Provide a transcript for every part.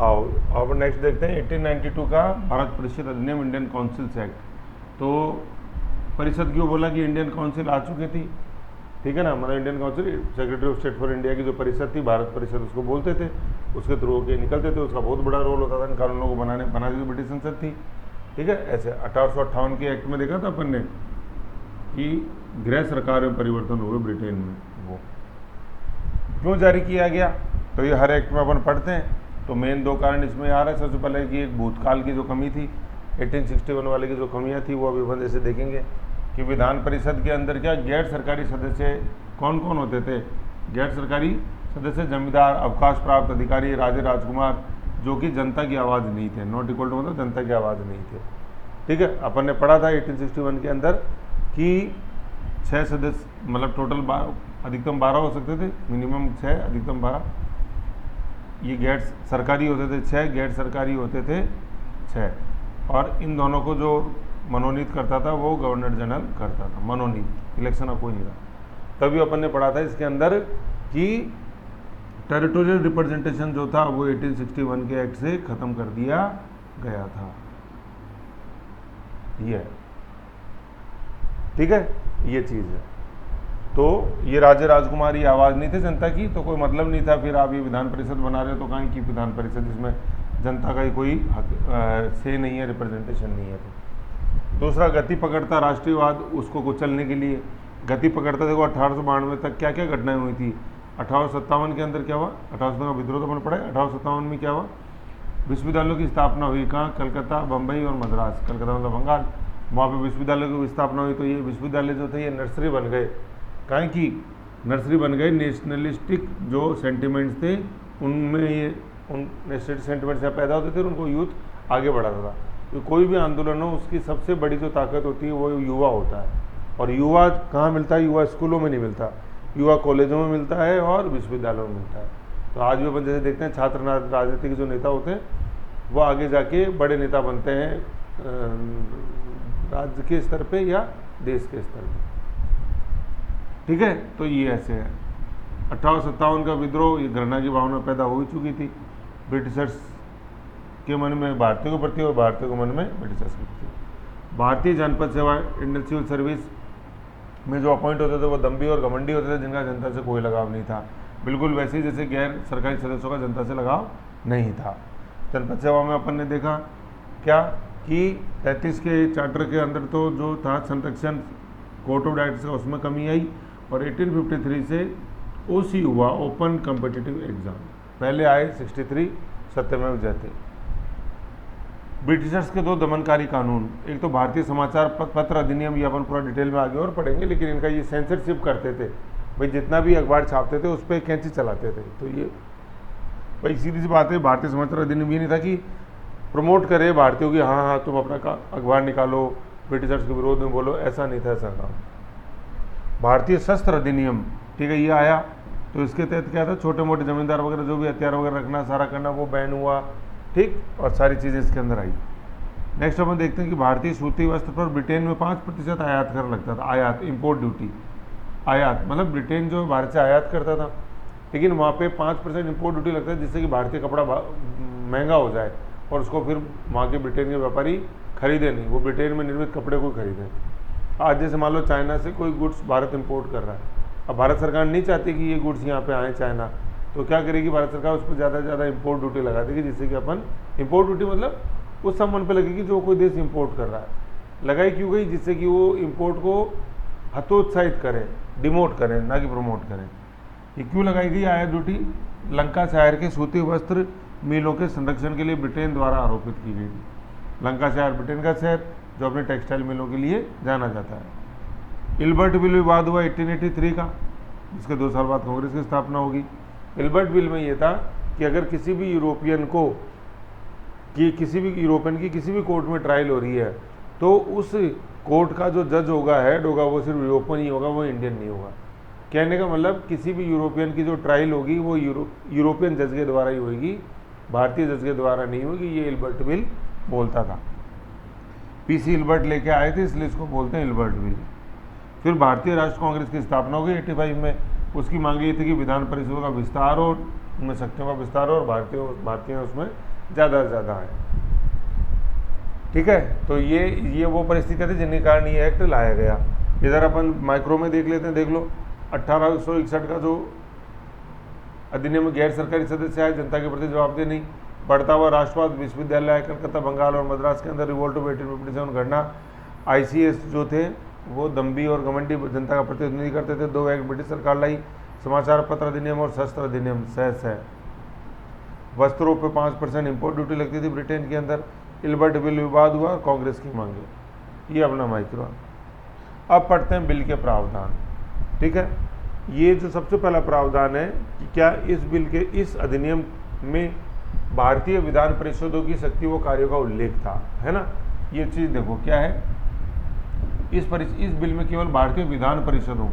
आओ अब नेक्स्ट देखते हैं 1892 का भारत परिषद अधिनियम, इंडियन काउंसिल्स एक्ट। तो परिषद क्यों बोला कि इंडियन काउंसिल आ चुकी थी, ठीक है ना, मतलब Indian council secretary of state for India की जो परिषद थी, भारत परिषद उसको बोलते थे, उसके थ्रू होके निकलते थे, उसका बहुत बड़ा रोल होता था इन कानूनों को बनाने की ब्रिटिश संसद थी, ठीक है। ऐसे 1858 के एक्ट में देखा था अपन ने कि गृह सरकार में परिवर्तन हुए ब्रिटेन में, वो क्यों जारी किया गया, तो ये हर एक्ट में अपन पढ़ते हैं। तो मेन दो कारण इसमें आ रहा है। सबसे पहले कि एक भूतकाल की जो कमी थी 1861 वाले की जो कमियां थी वो अभी अपन जैसे देखेंगे कि विधान परिषद के अंदर क्या गैर सरकारी सदस्य कौन कौन होते थे। गैर सरकारी सदस्य जमींदार, अवकाश प्राप्त अधिकारी, राजे राजकुमार, जो कि जनता की आवाज़ नहीं थे। नॉट इक्वल टू मतलब जनता की आवाज़ नहीं थे, ठीक है। अपन ने पढ़ा था 1861 के अंदर कि 6 सदस्य, मतलब टोटल अधिकतम 12 हो सकते थे, मिनिमम 6, अधिकतम 12। ये गैर सरकारी होते थे 6, गैर सरकारी होते थे 6, और इन दोनों को जो मनोनीत करता था वो गवर्नर जनरल करता था, मनोनीत, इलेक्शन का कोई नहीं था। तभी अपन ने पढ़ा था इसके अंदर कि टेरिटोरियल रिप्रेजेंटेशन जो था वो 1861 के एक्ट से खत्म कर दिया गया था, ये ठीक है, ये चीज़ है। तो ये राजे राजकुमार ये आवाज़ नहीं थे जनता की, तो कोई मतलब नहीं था फिर आप ये विधान परिषद बना रहे हो तो कहीं की विधान परिषद, इसमें जनता का ही कोई से नहीं है, रिप्रेजेंटेशन नहीं है। तो दूसरा, गति पकड़ता राष्ट्रीयवाद, उसको कुचलने के लिए गति पकड़ता। देखो 1892 तक क्या क्या घटनाएं हुई थी। 1857 के अंदर क्या हुआ, 1857 का विद्रोह तो मैंने पढ़ा है। 1857 में क्या हुआ, विश्वविद्यालयों की स्थापना हुई। कहाँ, कलकत्ता, बम्बई और मद्रास। कलकत्ता मतलब बंगाल, वहाँ पे विश्वविद्यालयों की स्थापना हुई। तो ये विश्वविद्यालय जो थे ये नर्सरी बन गए, काहे की नर्सरी बन गए। नेशनलिस्टिक जो सेंटिमेंट्स थे उनमें ये उन नेशनलिस्टिक सेंटिमेंट्स यहाँ पैदा होते थे और उनको यूथ आगे बढ़ाता था। तो कोई भी आंदोलन हो उसकी सबसे बड़ी जो ताकत होती है वो युवा होता है। और युवा कहाँ मिलता है, युवा स्कूलों में नहीं मिलता, युवा कॉलेजों में मिलता है और विश्वविद्यालयों में मिलता है। तो आज भी अपन जैसे देखते हैं छात्र राजनीति के जो नेता होते हैं वो आगे जाके बड़े नेता बनते हैं राज्य के स्तर पे या देश के स्तर पे, ठीक है। तो ये ऐसे है। 1857 का विद्रोह, ये घृणा की भावना पैदा हो चुकी थी ब्रिटिशर्स के मन में भारतीयों के प्रति और भारतीयों के मन में ब्रिटिशर्स के प्रति। भारतीय जनपद सेवा, इंडियन सिविल सर्विस में जो अपॉइंट होते थे वो दम्भी और घमंडी होते थे, जिनका जनता से कोई लगाव नहीं था। बिल्कुल वैसे ही जैसे गैर सरकारी सदस्यों का जनता से लगाव नहीं था। जनपद सेवा में अपन ने देखा क्या कि 33 के चार्टर के अंदर तो जो था संरक्षण कोर्ट ऑफ डायरेक्टर्स का, उसमें कमी आई। और 1853 से ओसी हुआ, ओपन कॉम्पिटिटिव एग्जाम। पहले आए 63 सत्यमेव जयते। ब्रिटिशर्स के दो दमनकारी कानून, एक तो भारतीय समाचार पत्र अधिनियम, ये अपन पूरा डिटेल में आगे और पढ़ेंगे, लेकिन इनका ये सेंसरशिप करते थे भाई, जितना भी अखबार छापते थे उस पर कैंची चलाते थे। तो ये भाई सीधी सी बात है, भारतीय समाचार अधिनियम ये नहीं था कि प्रमोट करे भारतीयों की, हाँ हाँ तुम अपना अखबार निकालो, ब्रिटिशर्स के विरोध में बोलो, ऐसा नहीं था ऐसा काम। भारतीय शस्त्र अधिनियम, ठीक है, ये आया। तो इसके तहत क्या था, छोटे मोटे जमींदार वगैरह जो भी हथियार वगैरह रखना सारा करना वो बैन हुआ, ठीक, और सारी चीज़ें इसके अंदर आई। नेक्स्ट अपन देखते हैं कि भारतीय सूती वस्त्र पर ब्रिटेन में 5% आयात कर लगता था। आयात, इम्पोर्ट ड्यूटी। आयात मतलब ब्रिटेन जो भारत से आयात करता था, लेकिन वहाँ पे 5% इम्पोर्ट ड्यूटी लगता है, जिससे कि भारतीय कपड़ा महंगा हो जाए और उसको फिर वहाँ के ब्रिटेन के व्यापारी खरीदे नहीं, वो ब्रिटेन में निर्मित कपड़े को खरीदें। आज जैसे मान लो चाइना से कोई गुड्स भारत इंपोर्ट कर रहा है, अब भारत सरकार नहीं चाहती कि ये गुड्स यहाँ पे आए चाइना, तो क्या करेगी भारत सरकार, उस पर ज़्यादा से ज़्यादा इम्पोर्ट ड्यूटी लगा देगी, जिससे कि अपन इम्पोर्ट ड्यूटी मतलब उस सामान पे लगेगी जो कोई देश इंपोर्ट कर रहा है। लगाई क्यों गई, जिससे कि वो इंपोर्ट को हतोत्साहित करें, डिमोट करें, ना कि प्रमोट करें। ये क्यों लगाई गई आयात ड्यूटी, लंकाशायर के सूती वस्त्र मिलों के संरक्षण के लिए ब्रिटेन द्वारा आरोपित की गई थी। लंकाशायर ब्रिटेन का शहर जो अपने टेक्सटाइल मिलों के लिए जाना जाता है। इल्बर्ट बिल विवाद हुआ 1883 का, इसके 2 साल बाद कांग्रेस की स्थापना होगी। इल्बर्ट बिल में ये था कि अगर किसी भी यूरोपियन की किसी भी कोर्ट में ट्रायल हो रही है तो उस कोर्ट का जो जज होगा, हेड होगा, वो सिर्फ यूरोपियन ही होगा, वो इंडियन नहीं होगा। कहने का मतलब किसी भी यूरोपियन की जो ट्रायल होगी वो यूरोपियन जज के द्वारा ही होगी, भारतीय जज के द्वारा नहीं होगी। ये इल्बर्ट बिल बोलता था। पीसी इल्बर्ट लेके आए थे, इसलिए इसको बोलते हैं इल्बर्ट बिल। फिर भारतीय राष्ट्र कांग्रेस की स्थापना हो गई 85 में। उसकी मांग ये थी कि विधान परिषद का विस्तार हो, उनमें शक्तियों का विस्तार हो और भारतीय उसमें ज़्यादा से ज़्यादा है। ठीक है, तो ये वो परिस्थितियाँ थी जिनके कारण ये एक्ट लाया गया। इधर अपन माइक्रो में देख लेते हैं, देख लो 1861 का जो अधिनियम में गैर सरकारी सदस्य आए, जनता के प्रति जवाबदेह नहीं, बढ़ता हुआ राष्ट्रवाद, विश्वविद्यालय कलकत्ता, बंगाल और मद्रास के अंदर रिवोल्ट ऑफ 1857 घटना, ICS जो थे वो दम्भी और घमंडी जनता का प्रतिनिधि करते थे। 2 एक्ट ब्रिटिश सरकार लाई, समाचार पत्र अधिनियम और शस्त्र अधिनियम। वस्त्रों पे 5% इम्पोर्ट ड्यूटी लगती थी ब्रिटेन के अंदर। इल्बर्ट बिल विवाद हुआ, कांग्रेस की मांगे। ये अपना माइक्रो। अब पढ़ते हैं बिल के प्रावधान। ठीक है, ये जो सबसे पहला प्रावधान है कि क्या इस बिल के इस अधिनियम में भारतीय विधान परिषदों की शक्ति व कार्यों का उल्लेख था, है ना। ये चीज़ देखो क्या है, इस बिल में केवल भारतीय विधान परिषदों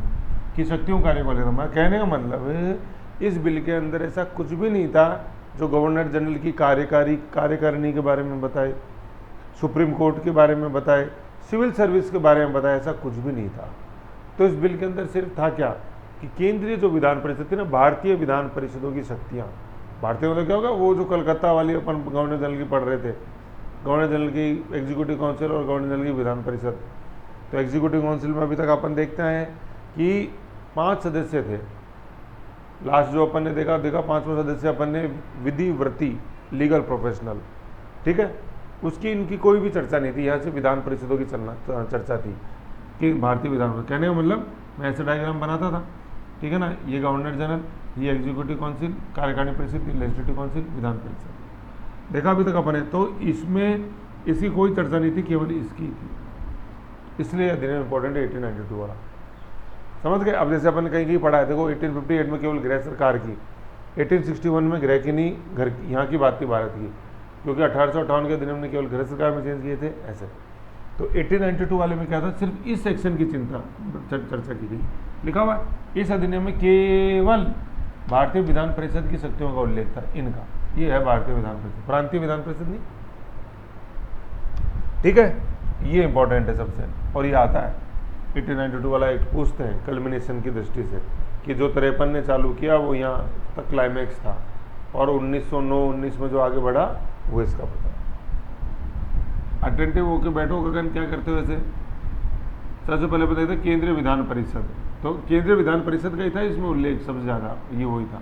की शक्तियों कार्यों का उल्लेख था। कहने का मतलब इस बिल के अंदर ऐसा कुछ भी नहीं था जो गवर्नर जनरल की कार्यकारिणी के बारे में बताए, सुप्रीम कोर्ट के बारे में बताए, सिविल सर्विस के बारे में बताए, ऐसा कुछ भी नहीं था। तो इस बिल के अंदर सिर्फ था क्या कि केंद्रीय जो विधान परिषद थी ना, भारतीय विधान परिषदों की शक्तियाँ, भारतीय मतलब क्या होगा, वो जो कलकत्ता वाली अपन गवर्नर जनरल की पढ़ रहे थे, गवर्नर जनरल की एग्जीक्यूटिव काउंसिल और गवर्नर जनरल की विधान परिषद। तो एग्जीक्यूटिव काउंसिल में अभी तक अपन देखते हैं कि 5 सदस्य थे। लास्ट जो अपन ने देखा 5वां सदस्य अपन ने विधिवृत्ति लीगल प्रोफेशनल। ठीक है, उसकी इनकी कोई भी चर्चा नहीं थी। यहाँ से विधान परिषदों की चर्चा थी कि भारतीय विधान परिषद। कहने का मतलब मैं ऐसे डायग्राम बनाता था, ठीक है ना, ये गवर्नर जनरल, ये एग्जीक्यूटिव काउंसिल, कार्यकारिणी परिषद, लेजिस्लेटिव काउंसिल, विधान परिषद। देखा अभी तक अपन ने, तो इसमें इसकी कोई चर्चा नहीं थी, केवल इसकी थी। इसलिए अधिनियम इंपॉर्टेंट है 1892 वाला, समझ गए। अब जैसे अपन कहीं पढ़ा है, देखो 1858 में केवल गृह सरकार की, 1861 में गृह की नहीं, घर यहाँ की बात थी भारत की, क्योंकि 1858 के अधिनियम ने केवल गृह सरकार में चेंज किए थे ऐसे। तो 1892 वाले में क्या था, सिर्फ इस सेक्शन की चर्चा की गई। लिखा हुआ इस अधिनियम में केवल भारतीय विधान परिषद की शक्तियों का उल्लेख था, इनका। ये है भारतीय विधान परिषद, प्रांतीय विधान परिषद नहीं। ठीक है, ये इंपॉर्टेंट है सबसे। और ये आता है 1892 वाला एक्ट, पूछते हैं कल्मिनेशन की दृष्टि से कि जो 53 ने चालू किया वो यहाँ तक क्लाइमैक्स था, और 1909-19 में जो आगे बढ़ा वो इसका पता। अटेंटिव होकर बैठो गगन, क्या करते हो वैसे। सबसे पहले बताया था केंद्रीय विधान परिषद, तो केंद्रीय विधान परिषद का ही था इसमें उल्लेख सबसे ज़्यादा, ये वही था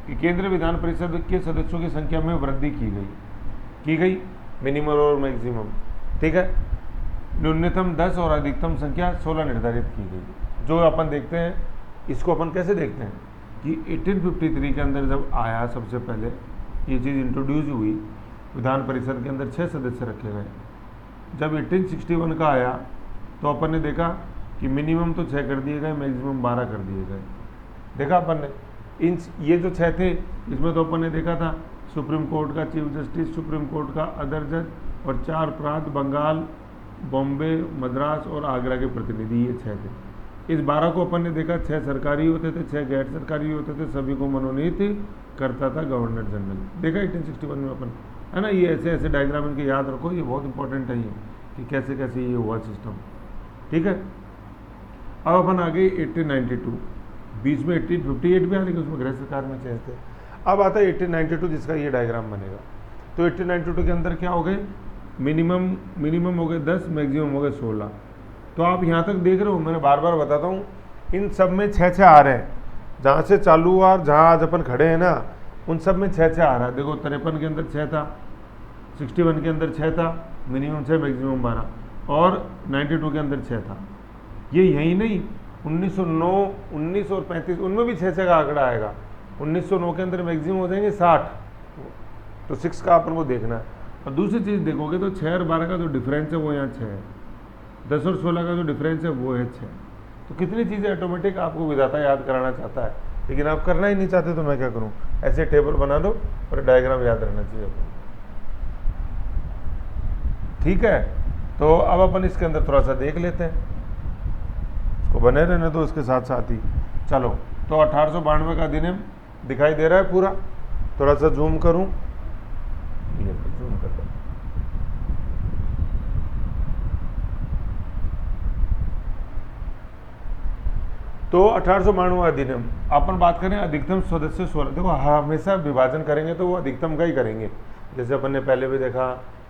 कि केंद्रीय विधान परिषद के सदस्यों की संख्या में वृद्धि की गई मिनिमम और मैक्सिमम। ठीक है, न्यूनतम 10 और अधिकतम संख्या 16 निर्धारित की गई। जो अपन देखते हैं, इसको अपन कैसे देखते हैं कि 1853 के अंदर जब आया सबसे पहले ये चीज़ इंट्रोड्यूस हुई, विधान परिषद के अंदर 6 सदस्य रखे गए। जब 1861 का आया तो अपन ने देखा कि मिनिमम तो 6 कर दिए गए, मैक्सिमम 12 कर दिए गए। देखा अपन ने ये जो 6 थे, इसमें तो अपन ने देखा था सुप्रीम कोर्ट का चीफ जस्टिस, सुप्रीम कोर्ट का अदर जज, और 4 प्रांत बंगाल, बॉम्बे, मद्रास और आगरा के प्रतिनिधि, ये 6 थे। इस 12 को अपन ने देखा 6 सरकारी होते थे, 6 गैर सरकारी होते थे, सभी को मनोनीत करता था गवर्नर जनरल। देखा 1861 में अपन, है ना। ये ऐसे ऐसे डायग्राम इनके याद रखो, ये बहुत इंपॉर्टेंट है ये कि कैसे कैसे ये हुआ सिस्टम। ठीक है, अब अपन आ गए 1892, बीच में 1858 भी आ, लेकिन उसमें गृह सरकार में चेंज थे। अब आता है 1892 जिसका ये डायग्राम बनेगा। तो 1892 के अंदर क्या हो गए, मिनिमम हो गए 10, मैक्सिमम हो गए 16। तो आप यहाँ तक देख रहे हो, मैंने बार बार बताता हूँ, इन सब में 6 आ रहे हैं। जहाँ से चालू हुआ और जहाँ आज अपन खड़े हैं ना, उन सब में 6 आ रहा है। देखो 53 के अंदर 6 था, 61 के अंदर 6 था, मिनिमम 6, मैक्सिमम 12, और 92 के अंदर 6 था। ये यही नहीं, 1909, 19 और 35 उनमें भी 6 का आंकड़ा आएगा। 1909 के अंदर मैक्सिमम हो जाएंगे 60, तो 6 का अपन को देखना है। और दूसरी चीज़ देखोगे तो 6 और 12 का जो डिफरेंस है वो यहाँ 6 है, 10 और 16 का जो डिफरेंस है वो है 6। तो कितनी चीज़ें ऑटोमेटिक आपको विधाता याद कराना चाहता है, लेकिन आप करना ही नहीं चाहते, तो मैं क्या करूँ, ऐसे टेबल बना लो और डायग्राम याद रहना चाहिए अपन। ठीक है, तो अब अपन इसके अंदर थोड़ा सा देख लेते हैं, इसको बने रहने दो इसके साथ साथ ही। चलो, तो 1892 का अधिनियम दिखाई दे रहा है पूरा, थोड़ा सा जूम करूं, ये जूम कर दो। तो 1892 अधिनियम, अपन बात करें अधिकतम सदस्य 16। देखो हमेशा विभाजन करेंगे तो वो अधिकतम का ही करेंगे, जैसे अपन ने पहले भी देखा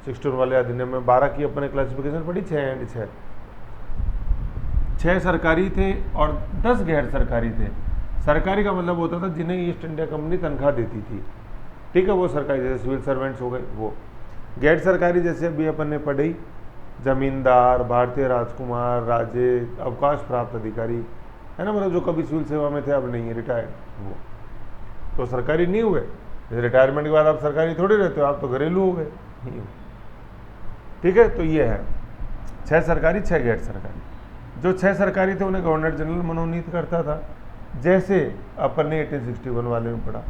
61 वाले अधिनियम में 12 की अपन ने क्लासिफिकेशन पढ़ी, 6 एंड 6 सरकारी थे और 10 गैर सरकारी थे। सरकारी का मतलब होता था जिन्हें ईस्ट इंडिया कंपनी तनख्वाह देती थी, ठीक है, वो सरकारी, जैसे सिविल सर्वेंट्स हो गए वो। गैर सरकारी जैसे अभी अपन ने पढ़ी जमींदार, भारतीय राजकुमार, राजे, अवकाश प्राप्त अधिकारी, है ना, मतलब जो कभी सिविल सेवा में थे अब नहीं है, रिटायर्ड, वो तो सरकारी नहीं हुए। जैसे रिटायरमेंट के बाद आप सरकारी थोड़ी रहते हो, आप तो घरेलू हो गए, नहीं हो, ठीक है। तो ये है 6 सरकारी 6 गैर सरकारी। जो 6 सरकारी थे उन्हें गवर्नर जनरल मनोनीत करता था, जैसे अपन ने 1861 वाले में पढ़ा।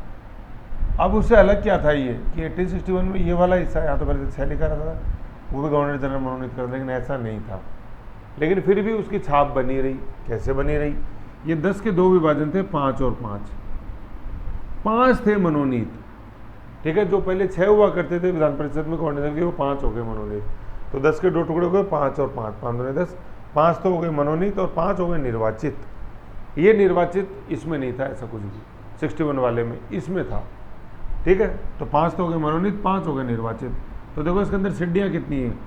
अब उससे अलग क्या था ये कि 1861 में ये वाला हिस्सा, यहाँ तो पहले 6 लिखा रहता था, वो भी गवर्नर जनरल मनोनीत करता, लेकिन ऐसा नहीं था। लेकिन फिर भी उसकी छाप बनी रही। कैसे बनी रही? ये 10 के 2 विभाजन थे, 5 और 5। 5 थे मनोनीत, ठीक है। जो पहले 6 हुआ करते थे विधान परिषद में गवर्नर के, वो 5 हो गए मनोनीत। तो 10 के 2 टुकड़े हो गए, 5 और 5, 5 दूनी 10, 5 तो हो गए मनोनीत और 5 हो गए निर्वाचित। ये निर्वाचित इसमें नहीं था ऐसा कुछ भी, 61 वाले में इसमें था, ठीक है। तो 5 तो हो गए मनोनीत, 5 हो गए निर्वाचित। तो देखो इसके अंदर सिड्डियाँ कितनी हैं,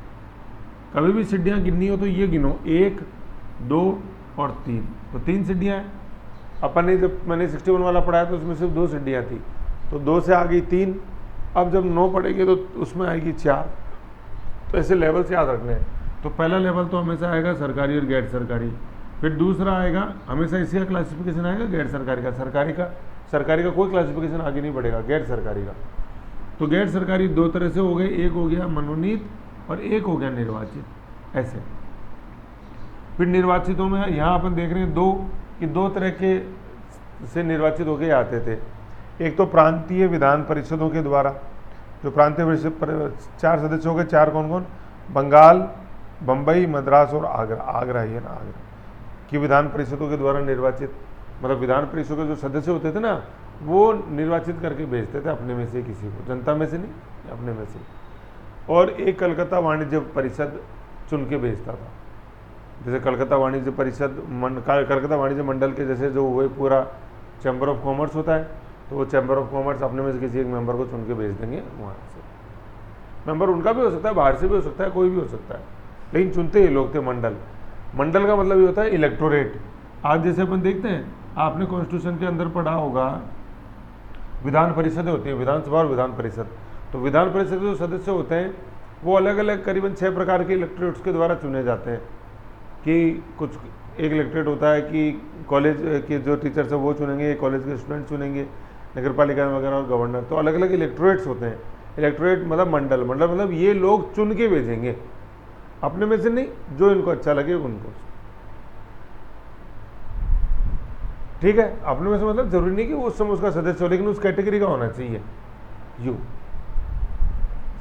कभी भी सिड्डियाँ गिननी हो तो ये गिनो, 1, 2 और 3, तो 3 सिड्डियाँ हैं। अपन ने जब मैंने 61 वाला पढ़ाया तो उसमें सिर्फ 2 सिड्डियाँ थी, तो 2 से आ गई 3। अब जब 9 पढ़ेंगे तो उसमें आएगी 4। तो ऐसे लेवल से याद रखने हैं। तो पहला लेवल तो हमेशा आएगा सरकारी और गैर सरकारी, फिर दूसरा आएगा हमेशा इसी का क्लासिफिकेशन आएगा गैर सरकारी का। सरकारी का कोई क्लासिफिकेशन आगे नहीं बढ़ेगा, गैर सरकारी का। तो गैर सरकारी 2 तरह से हो गए, एक हो गया मनोनीत और एक हो गया निर्वाचित, ऐसे। फिर निर्वाचितों में यहाँ अपन देख रहे हैं 2 तरह के से निर्वाचित होके आते थे। एक तो प्रांतीय विधान परिषदों के द्वारा, जो प्रांतीय परिषद 4 सदस्य हो गए। 4 कौन कौन? बंगाल, बम्बई, मद्रास और आगरा ही है ना, आगरा की विधान परिषदों के द्वारा निर्वाचित, मतलब विधान परिषद के जो सदस्य होते थे ना, वो निर्वाचित करके भेजते थे अपने में से किसी को, जनता में से नहीं, अपने में से। और एक कलकत्ता वाणिज्य परिषद चुन के भेजता था। जैसे कलकत्ता वाणिज्य परिषद कलकत्ता वाणिज्य मंडल के जैसे जो हुए पूरा चैम्बर ऑफ कॉमर्स होता है, तो वो चैम्बर ऑफ कॉमर्स अपने में से किसी एक मेंबर को चुन के भेज देंगे वहाँ से। मेंबर उनका भी हो सकता है, बाहर से भी हो सकता है, कोई भी हो सकता है, लेकिन चुनते ही लोग थे मंडल। मंडल का मतलब ये होता है इलेक्टोरेट। आज जैसे अपन देखते हैं, आपने कॉन्स्टिट्यूशन के अंदर पढ़ा होगा विधान परिषदें होती है, विधानसभा और विधान परिषद। तो विधान परिषद के जो सदस्य होते हैं वो अलग अलग करीबन 6 प्रकार के इलेक्टोरेट्स के द्वारा चुने जाते हैं। कि कुछ एक इलेक्टोरेट होता है कि कॉलेज के जो टीचर्स हैं वो चुनेंगे, कॉलेज के स्टूडेंट चुनेंगे, नगर पालिका वगैरह और गवर्नर। तो अलग अलग इलेक्टोरेट्स होते हैं। इलेक्टोरेट मतलब मंडल मतलब ये लोग चुन के भेजेंगे, अपने में से नहीं, जो इनको अच्छा लगे उनको, ठीक है। अपने में से मतलब जरूरी नहीं कि वो उस समय उसका सदस्य हो, लेकिन उस कैटेगरी का होना चाहिए, यू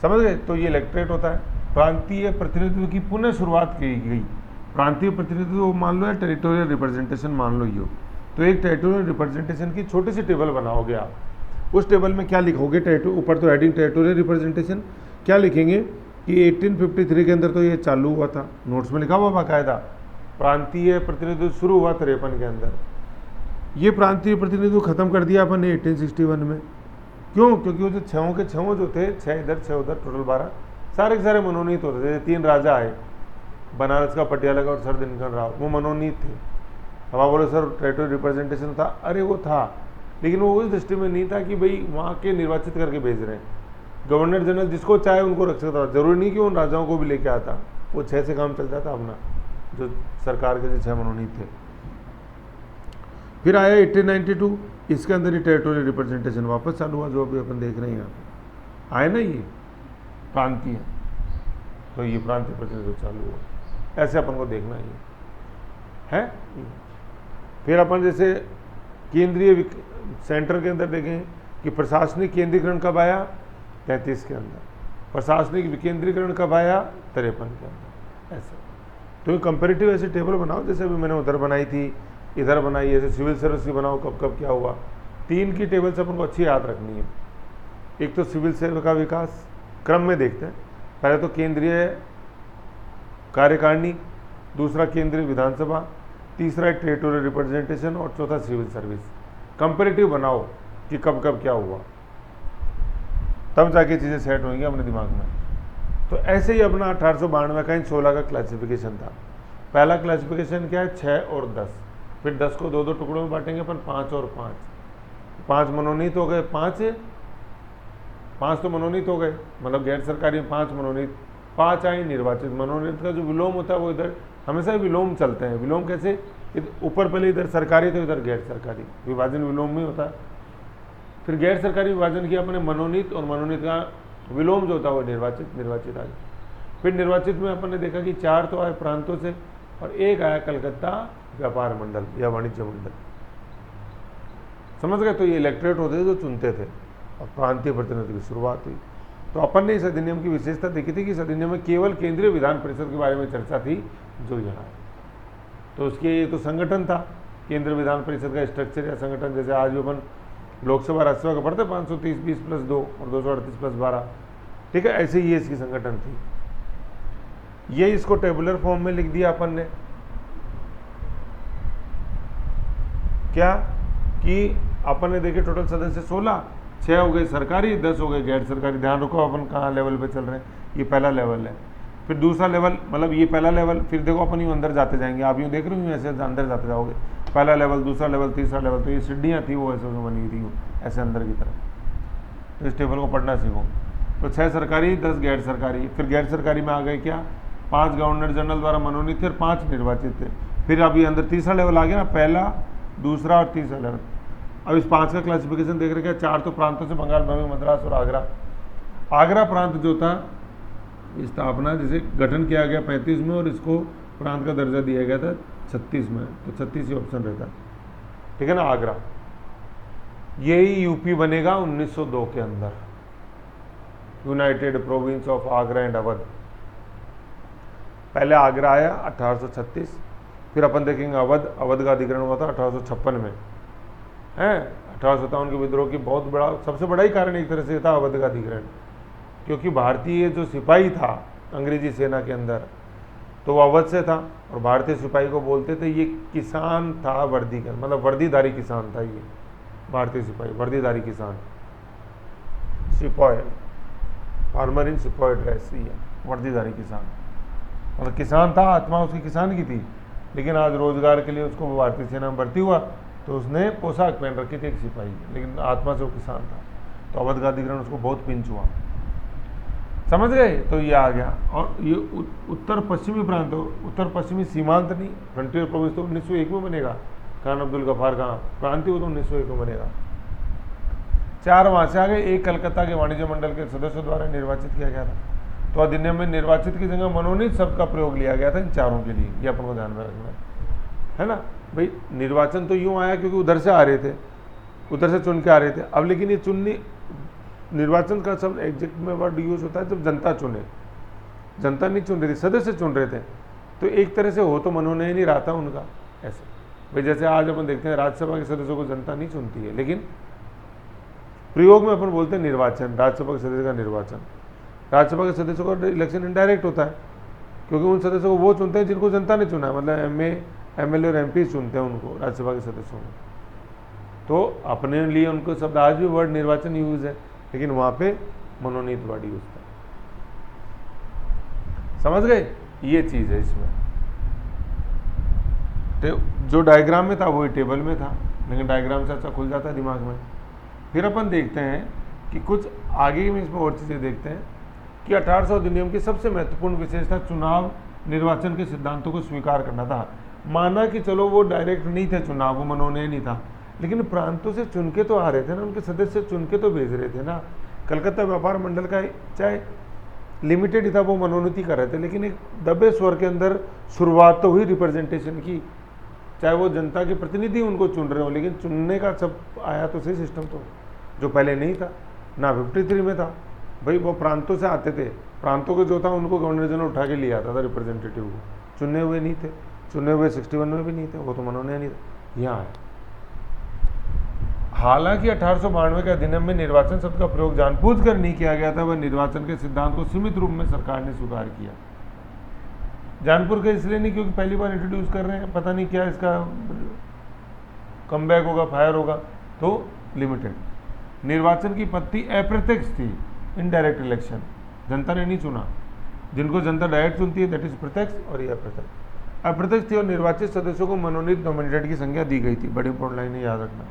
समझ गए। तो ये इलेक्टोरेट होता है। प्रांतीय प्रतिनिधित्व की पुनः शुरुआत की गई। प्रांतीय प्रतिनिधित्व मान लो या टेरिटोरियल रिप्रेजेंटेशन मान लो यो, तो एक टेरिटोरियल रिप्रेजेंटेशन की छोटी सी टेबल बनाओगे आप। उस टेबल में क्या लिखोगे? ऊपर तो हेडिंग टेरिटोरियल रिप्रेजेंटेशन, क्या लिखेंगे कि 1853 के अंदर तो ये चालू हुआ था, नोट्स में लिखा हुआ बाकायदा। प्रांतीय प्रतिनिधित्व शुरू हुआ 53 के अंदर। ये प्रांतीय प्रतिनिधित्व खत्म कर दिया अपन ने 1861 में। क्यों? क्योंकि वो जो 6 के 6 जो थे, 6 इधर 6 उधर, टोटल 12, सारे के सारे मनोनीत होते थे। 3 राजा आए, बनारस का, पटियाला का और सर दिनकर राव, वो मनोनीत थे। अब आप बोले सर टेरिटोरियल रिप्रेजेंटेशन था, अरे वो था, लेकिन वो उस दृष्टि में नहीं था कि भाई वहाँ के निर्वाचित करके भेज रहे हैं। गवर्नर जनरल जिसको चाहे उनको रख सकता था, जरूरी नहीं कि उन राजाओं को भी लेके आता, वो 6 से काम चल जाता अपना, जो सरकार के जो 6 मनोनीत थे। फिर आया 1892, इसके अंदर ही टेरिटोरियल रिप्रेजेंटेशन वापस चालू हुआ, जो अभी अपन देख रहे हैं यहाँ पे आए ना, ये प्रांतीय, तो ये प्रांतीय प्रतिनिधित्व चालू हुआ। ऐसे अपन को देखना ही है। फिर अपन जैसे केंद्रीय सेंटर के अंदर देखें कि प्रशासनिक केंद्रीकरण कब आया? 33 के अंदर। प्रशासनिक विकेंद्रीकरण कब आया? 53 के अंदर। ऐसे तो कंपेरेटिव ऐसे टेबल बनाओ, जैसे अभी मैंने उधर बनाई थी, इधर बनाई, ऐसे सिविल सर्विस की बनाओ, कब कब क्या हुआ। 3 की टेबल से अपन को अच्छी याद रखनी है। एक तो सिविल सेवा का विकास, क्रम में देखते हैं। पहले तो केंद्रीय कार्यकारिणी, दूसरा केंद्रीय विधानसभा, तीसरा टेरिटोरियल रिप्रेजेंटेशन और चौथा सिविल सर्विस। कंपेरेटिव बनाओ कि कब कब क्या हुआ, तब जाके चीज़ें सेट होंगी अपने दिमाग में। तो ऐसे ही अपना 1892 का इन 16 का क्लासिफिकेशन था। पहला क्लासिफिकेशन क्या है, 6 और 10। फिर 10 को 2-2 टुकड़ों में बांटेंगे अपन, 5 और 5। 5 मनोनीत हो गए, 5 तो मनोनीत हो गए, मतलब गैर सरकारी 5 मनोनीत, 5 आए निर्वाचित। मनोनीत का जो विलोम होता है वो इधर हमेशा विलोम चलते हैं। विलोम कैसे, ऊपर पहले इधर सरकारी तो इधर गैर सरकारी, विभाजन विलोम में होता है। फिर गैर सरकारी विभाजन किया अपने मनोनीत, और मनोनीत का विलोम जो होता है वो निर्वाचित, निर्वाचित आ गया। फिर निर्वाचित में अपन ने देखा कि 4 तो आए प्रांतों से और 1 आया कलकत्ता व्यापार मंडल या वाणिज्य मंडल। समझ गए। तो ये इलेक्ट्रेट होते थे जो चुनते थे और प्रांतीय प्रतिनिधि की शुरुआत हुई। तो अपन ने इस अधिनियम की विशेषता देखी थी कि इस अधिनियम में केवल केंद्रीय विधान परिषद के बारे में चर्चा थी जो यहाँ है। तो उसके ये तो संगठन था, केंद्रीय विधान परिषद का स्ट्रक्चर या संगठन, जैसे आज भी अपन लोकसभा राज्यसभा का पढ़ते 530 20 + 2 और 238 + 12, ठीक है। ऐसे ही ये इसकी संगठन थी। ये इसको टेबुलर फॉर्म में लिख दिया अपन ने, क्या कि अपन ने देखे टोटल सदस्य 16, 6 हो गए सरकारी, 10 हो गए गैर सरकारी। ध्यान रखो अपन कहाँ लेवल पे चल रहे हैं, ये पहला लेवल है। फिर दूसरा लेवल, मतलब ये पहला लेवल, फिर देखो अपन यूँ अंदर जाते जाएंगे, आप यूँ देख रहे हो ऐसे अंदर जाते जाओगे, पहला लेवल, दूसरा लेवल, तीसरा लेवल। तो ये सीढ़ियाँ थी वो ऐसे बनी हुई थी ऐसे अंदर की तरफ। तो इस टेबल को पढ़ना सीखो। तो 6 सरकारी, 10 गैर सरकारी। फिर गैर सरकारी में आ गए क्या, 5 गवर्नर जनरल द्वारा मनोनीत थे और 5 निर्वाचित थे। फिर अभी अंदर तीसरा लेवल आ गया ना, पहला, दूसरा और तीसरा लेवल। अब इस 5 का क्लासिफिकेशन देख रहे क्या, 4 तो प्रांतों से बंगाल, बम्बई, मद्रास और आगरा। आगरा प्रांत जो था, स्थापना जिसे गठन किया गया 35 में और इसको प्रांत का दर्जा दिया गया था 36 में। तो 36 ही ऑप्शन रहता, ठीक है ना। आगरा, यही यूपी बनेगा 1902 के अंदर, United province of Agra and Awadh. पहले आगरा आया 1836, फिर अपन देखेंगे अवध। अवध का अधिग्रहण हुआ था 1856 में, है 1857 के विद्रोह की बहुत बड़ा, सबसे बड़ा ही कारण एक तरह से था अवध का अधिग्रहण, क्योंकि भारतीय जो सिपाही था अंग्रेजी सेना के अंदर, तो वो अवध से था और भारतीय सिपाही को बोलते थे ये किसान था, वर्दी का मतलब वर्दीधारी किसान था ये भारतीय सिपाही, वर्दीधारी किसान, सिपाही, फार्मर इन सिपाही ड्रेस, ये वर्दीधारी किसान, मतलब किसान था, आत्मा उसकी किसान की थी, लेकिन आज रोजगार के लिए उसको भारतीय सेना में भर्ती हुआ तो उसने पोशाक पहन रखी थी एक सिपाही, लेकिन आत्मा से वो किसान था। तो अवध का अधिग्रहण उसको बहुत पिंच हुआ, समझ गए। तो ये आ गया। और ये उत्तर पश्चिमी प्रांत, उत्तर पश्चिमी सीमांत नहीं, फ्रंटियर प्रोविंस तो 1901 में बनेगा, खान अब्दुल गफ्फार का प्रांतीय वो तो 1901 में बनेगा। 4 वहाँ से आ गए। 1 कलकत्ता के वाणिज्य मंडल के सदस्यों द्वारा निर्वाचित किया गया था। तो अधिनियम में निर्वाचित की जगह मनोनीत शब्द का प्रयोग लिया गया था इन चारों के लिए, ये अपन को ध्यान में रखना है ना भाई। निर्वाचन तो यूँ आया क्योंकि उधर से आ रहे थे, उधर से चुन के आ रहे थे। अब लेकिन ये चुननी, निर्वाचन का शब्द एग्जैक्ट में वर्ड यूज होता है जब जनता चुने, जनता नहीं चुन रही थी, सदस्य चुन रहे थे। तो एक तरह से हो तो मनोनयन ही रहा था उनका, ऐसे भाई जैसे आज अपन देखते हैं राज्यसभा के सदस्यों को जनता नहीं चुनती है, लेकिन प्रयोग में अपन बोलते हैं निर्वाचन, राज्यसभा के सदस्य का निर्वाचन। राज्यसभा के सदस्यों का इलेक्शन इनडायरेक्ट होता है क्योंकि उन सदस्यों को वो चुनते हैं जिनको जनता ने चुना, मतलब एमएलए और एमपी चुनते हैं उनको, राज्यसभा के सदस्यों को। तो अपने लिए उनको शब्द आज भी वर्ड निर्वाचन यूज है, लेकिन वहाँ पे मनोनीत वर्ड यूज था। समझ गए, ये चीज़ है इसमें। जो डायग्राम में था वही टेबल में था, लेकिन डायग्राम से अच्छा खुल जाता है दिमाग में। फिर अपन देखते हैं कि कुछ आगे में इसमें और चीज़ें देखते हैं कि 1800 अधिनियम की सबसे महत्वपूर्ण विशेषता चुनाव निर्वाचन के सिद्धांतों को स्वीकार करना था। माना कि चलो वो डायरेक्ट नहीं थे चुनाव, वो मनोनयन नहीं था, लेकिन प्रांतों से चुन के तो आ रहे थे ना, उनके सदस्य चुन के तो भेज रहे थे ना। कलकत्ता व्यापार मंडल का चाहे लिमिटेड ही था, वो मनोनीति कर रहे थे, लेकिन एक दबे स्वर के अंदर शुरुआत तो हुई रिप्रेजेंटेशन की, चाहे वो जनता के प्रतिनिधि उनको चुन रहे हो, लेकिन चुनने का सब आया तो सही सिस्टम, तो जो पहले नहीं था ना 53 में था भाई। वो प्रांतों से आते थे, प्रांतों को जो था उनको गवर्नर जनरल उठा के ले आता था रिप्रेजेंटेटिव को, चुने हुए नहीं थे, चुने हुए 61 में भी नहीं थे, वो तो मनोनयन नहीं था। यहाँ है हालांकि 1892 के अधिनियम में निर्वाचन शब्द का प्रयोग जानबूझकर नहीं किया गया था, वह निर्वाचन के सिद्धांत को सीमित रूप में सरकार ने स्वीकार किया। जानपुर के इसलिए नहीं क्योंकि पहली बार इंट्रोड्यूस कर रहे हैं, पता नहीं क्या इसका कमबैक होगा, फायर होगा, तो लिमिटेड। निर्वाचन की पद्धति अप्रत्यक्ष थी, इनडायरेक्ट इलेक्शन, जनता ने नहीं चुना। जिनको जनता डायरेक्ट चुनती है दैट इज प्रत्यक्ष, और यह अप्रत्यक्ष। अप्रत्यक्ष थी और निर्वाचित सदस्यों को मनोनीत नॉमिनेटेड की संख्या दी गई थी। बड़ी इंपॉर्टेंट लाइन है, याद रखना,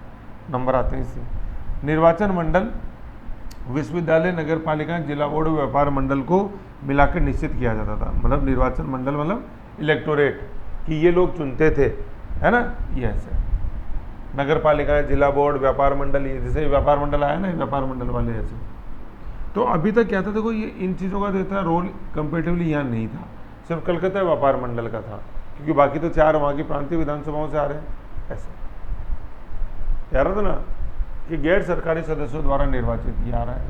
नंबर आते हैं इससे। निर्वाचन मंडल विश्वविद्यालय, नगर पालिका, जिला बोर्ड, व्यापार मंडल को मिलाकर निश्चित किया जाता था। मतलब निर्वाचन मंडल मतलब इलेक्टोरेट, कि ये लोग चुनते थे, है ना, ये ऐसे। नगर पालिका, जिला बोर्ड, व्यापार मंडल, ये जैसे व्यापार मंडल आया ना, व्यापार मंडल वाले ऐसे। तो अभी तक क्या था, देखो ये इन चीज़ों का देता रोल कंपेरेटिवली यहाँ नहीं था, सिर्फ कलकत्ता व्यापार मंडल का था, क्योंकि बाकी तो 4 वहाँ की प्रांतीय विधानसभाओं से आ रहे हैं। ऐसे याद था ना कि गैर सरकारी सदस्यों द्वारा निर्वाचित किया आ रहा है,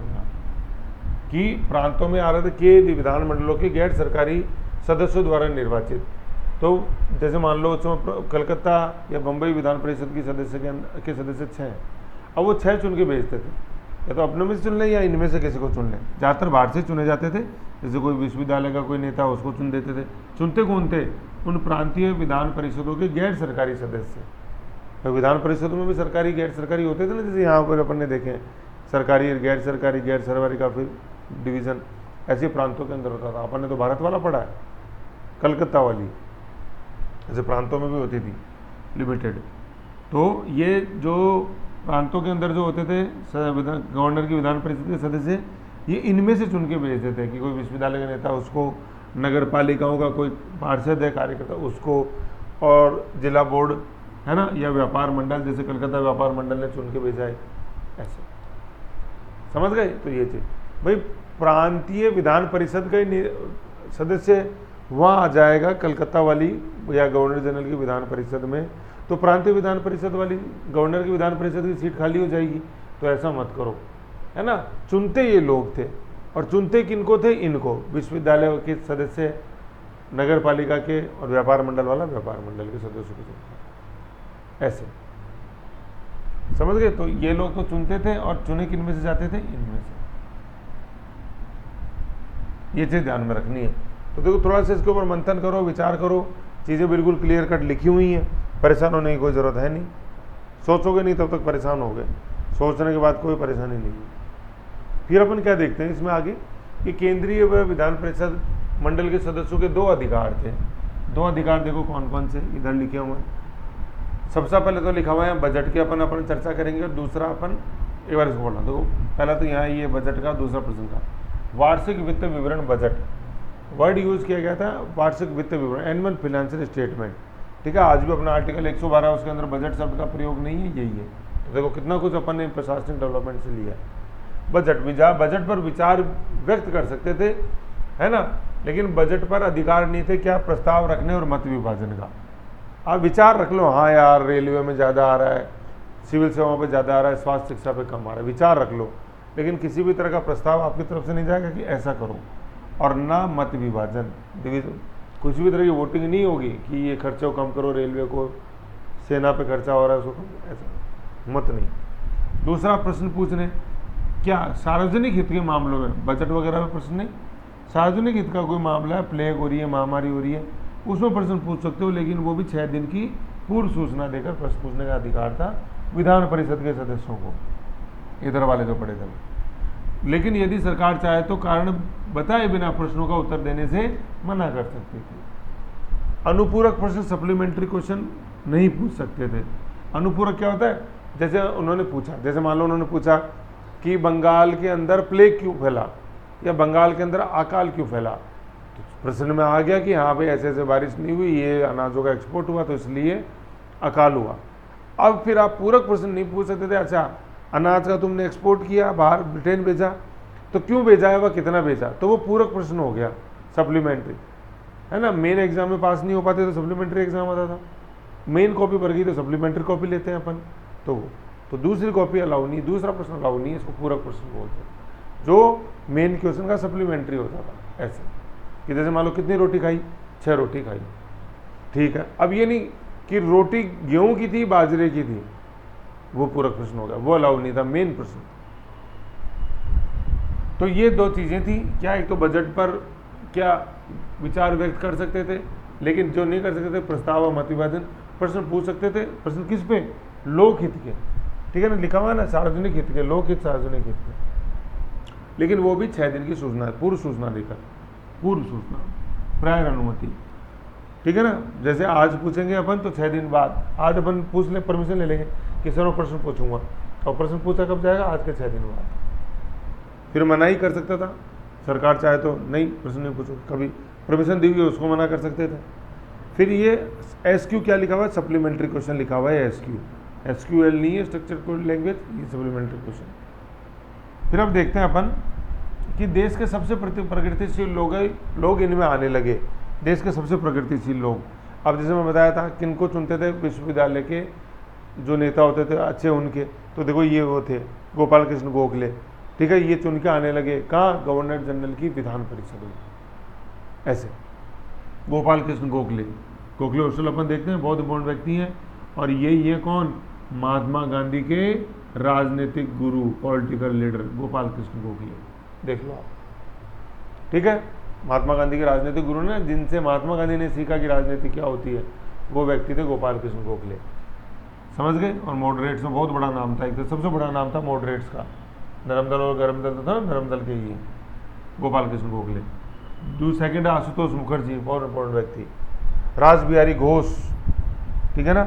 कि प्रांतों में आ रहे थे कि विधानमंडलों के गैर सरकारी सदस्यों द्वारा निर्वाचित। तो जैसे मान लो कलकत्ता या बम्बई विधान परिषद की सदस्य के सदस्य 6 हैं, अब वो 6 चुन के भेजते थे, या तो अपनों में से चुन लें या इनमें से किसी को चुन लें। ज़्यादातर बाहर से चुने जाते थे, जैसे कोई विश्वविद्यालय का कोई नेता उसको चुन देते थे। चुनते कौन थे? उन प्रांतीय विधान परिषदों के गैर सरकारी सदस्य। तो विधान परिषदों में भी सरकारी गैर सरकारी होते थे ना, जैसे यहाँ पर अपन ने देखे हैं, सरकारी गैर सरकारी का फिर डिवीज़न ऐसे प्रांतों के अंदर होता था। अपन ने तो भारत वाला पढ़ा है, कलकत्ता वाली, ऐसे प्रांतों में भी होती थी लिमिटेड। तो ये जो प्रांतों के अंदर जो होते थे गवर्नर की विधान परिषद के सदस्य, ये इनमें से चुन के भेजते थे कि कोई विश्वविद्यालय का नेता उसको, नगर पालिकाओं का कोई पार्षद है कार्यकर्ता उसको, और जिला बोर्ड है ना, या व्यापार मंडल, जैसे कलकत्ता व्यापार मंडल ने चुन के भेजा है, ऐसे। समझ गए? तो ये चीज़ भाई, प्रांतीय विधान परिषद का सदस्य वहाँ आ जाएगा कलकत्ता वाली या गवर्नर जनरल की विधान परिषद में, तो प्रांतीय विधान परिषद वाली गवर्नर की विधान परिषद की सीट खाली हो जाएगी। तो ऐसा मत करो, है ना। चुनते ये लोग थे, और चुनते किनको थे? इनको, विश्वविद्यालय के सदस्य, नगर पालिका के, और व्यापार मंडल वाला व्यापार मंडल के सदस्यों को चुनते, ऐसे। समझ गए? तो ये लोग तो चुनते थे, और चुने किनमें से जाते थे? इनमें से। ये चीज़ ध्यान में रखनी है। तो देखो, थोड़ा सा इसके ऊपर मंथन करो, विचार करो, चीज़ें बिल्कुल क्लियर कट लिखी हुई हैं, परेशान होने की कोई ज़रूरत है नहीं। सोचोगे नहीं तब तक परेशान हो गए, सोचने के बाद कोई परेशानी नहीं है। फिर अपन क्या देखते हैं इसमें आगे, कि केंद्रीय व विधान परिषद मंडल के सदस्यों के 2 अधिकार थे। 2 अधिकार देखो कौन कौन से इधर लिखे हुए हैं। सबसे पहले तो लिखा हुआ है बजट की अपन चर्चा करेंगे, और दूसरा अपन एक बार इसको बोलना। देखो पहला तो यहाँ ये बजट का, दूसरा प्रश्न का वार्षिक वित्त विवरण, बजट वर्ड यूज़ किया गया था, वार्षिक वित्त विवरण, एनुअल फाइनेंशियल स्टेटमेंट। ठीक है, आज भी अपना आर्टिकल 112 उसके अंदर बजट शब्द का प्रयोग नहीं है, यही है। तो देखो कितना कुछ अपन ने प्रशासनिक डेवलपमेंट से लिया है। बजट पर विचार व्यक्त कर सकते थे, है ना, लेकिन बजट पर अधिकार नहीं थे क्या? प्रस्ताव रखने और मत विभाजन का। आप विचार रख लो, हाँ यार रेलवे में ज़्यादा आ रहा है, सिविल सेवाओं पर ज़्यादा आ रहा है, स्वास्थ्य शिक्षा पे कम आ रहा है, विचार रख लो, लेकिन किसी भी तरह का प्रस्ताव आपकी तरफ से नहीं जाएगा कि ऐसा करो, और ना मत विभाजन, कुछ भी तरह की वोटिंग नहीं होगी कि ये खर्चे को कम करो, रेलवे को, सेना पे खर्चा हो रहा है उसको, ऐसा मत नहीं। दूसरा प्रश्न पूछने, क्या सार्वजनिक हित के मामलों में, बजट वगैरह में प्रश्न नहीं, सार्वजनिक हित का कोई मामला है, प्लेग हो रही है, महामारी हो रही है, उसमें प्रश्न पूछ सकते हो, लेकिन वो भी 6 दिन की पूर्व सूचना देकर प्रश्न पूछने का अधिकार था विधान परिषद के सदस्यों को, इधर वाले जो पड़े थे। लेकिन यदि सरकार चाहे तो कारण बताए बिना प्रश्नों का उत्तर देने से मना कर सकती थी। अनुपूरक प्रश्न, सप्लीमेंट्री क्वेश्चन नहीं पूछ सकते थे। अनुपूरक क्या होता है? जैसे उन्होंने पूछा, जैसे मान लो उन्होंने पूछा कि बंगाल के अंदर प्लेग क्यों फैला, या बंगाल के अंदर अकाल क्यों फैला, तो प्रश्न में आ गया कि हाँ भाई ऐसे ऐसे बारिश नहीं हुई, ये अनाजों का एक्सपोर्ट हुआ तो इसलिए अकाल हुआ। अब फिर आप पूरक प्रश्न नहीं पूछ सकते थे, अच्छा अनाज का तुमने एक्सपोर्ट किया, बाहर ब्रिटेन भेजा, तो क्यों भेजा है, वह कितना भेजा, तो वो पूरक प्रश्न हो गया, सप्लीमेंट्री, है ना। मेन एग्जाम में पास नहीं हो पाते तो सप्लीमेंट्री एग्जाम आता था, मेन कॉपी भर गई तो सप्लीमेंट्री कॉपी लेते हैं अपन, तो दूसरी कॉपी अलाउ नहीं, दूसरा प्रश्न अलाउ नहीं है, इसको पूरक प्रश्न बोलते हैं। जो मेन क्वेश्चन का सप्लीमेंट्री होता था, ऐसे कि जैसे मान लो कितनी रोटी खाई, 6 रोटी खाई, ठीक है। अब ये नहीं कि रोटी गेहूं की थी बाजरे की थी, वो पूरक प्रश्न हो गया, वो अलाउ नहीं था, मेन प्रश्न। तो ये 2 चीज़ें थी क्या, एक तो बजट पर क्या विचार व्यक्त कर सकते थे, लेकिन जो नहीं कर सकते थे प्रस्ताव और मत विभाजन प्रश्न पूछ सकते थे। प्रश्न किस पे? लोकहित के, ठीक है ना, लिखा हुआ है ना, सार्वजनिक हित के, लोकहित सार्वजनिक हित के। लेकिन वो भी 6 दिन की सूचना है, पूर्व सूचना देकर, पूर्व सूचना, प्रायर अनुमति, ठीक है ना। जैसे आज पूछेंगे अपन तो 6 दिन बाद, आज अपन पूछ ले, परमिशन ले लेंगे कि सर मैं प्रश्न पूछूंगा, और प्रश्न पूछा कब जाएगा, आज के 6 दिन बाद। फिर मना ही कर सकता था सरकार, चाहे तो नहीं प्रश्न नहीं पूछो, कभी परमिशन दी हुई है उसको मना कर सकते थे। फिर ये SQ क्या लिखा हुआ है, सप्लीमेंट्री क्वेश्चन लिखा हुआ है SQ, SQL नहीं है स्ट्रक्चर्ड कोड लैंग्वेज, ये सप्लीमेंट्री क्वेश्चन। फिर अब देखते हैं अपन कि देश के सबसे प्रगतिशील लोग इनमें आने लगे, देश के सबसे प्रगतिशील लोग। अब जैसे मैं बताया था किनको चुनते थे विश्वविद्यालय के जो नेता होते थे अच्छे उनके, तो देखो ये वो थे गोपाल कृष्ण गोखले, ठीक है, ये चुन के आने लगे कहाँ, गवर्नर जनरल की विधान परिषद में। ऐसे गोपाल कृष्ण गोखले हॉस्टल अपन देखते हैं, बहुत इंपॉर्टेंट व्यक्ति हैं। और ये कौन, महात्मा गांधी के राजनीतिक गुरु, पॉलिटिकल लीडर गोपाल कृष्ण गोखले, देख लो आप, ठीक है। महात्मा गांधी के राजनीतिक गुरु ने, जिनसे महात्मा गांधी ने सीखा कि राजनीति क्या होती है, वो व्यक्ति थे गोपाल कृष्ण गोखले, समझ गए। और मॉडरेट्स में बहुत बड़ा नाम था, एक तो सबसे बड़ा नाम था मॉडरेट्स का, नरम दल और गरम दल था, नरम दल के ही गोपाल कृष्ण गोखले। सेकंड है आशुतोष मुखर्जी, बहुत इंपॉर्टेंट व्यक्ति। रास बिहारी घोष, ठीक है ना,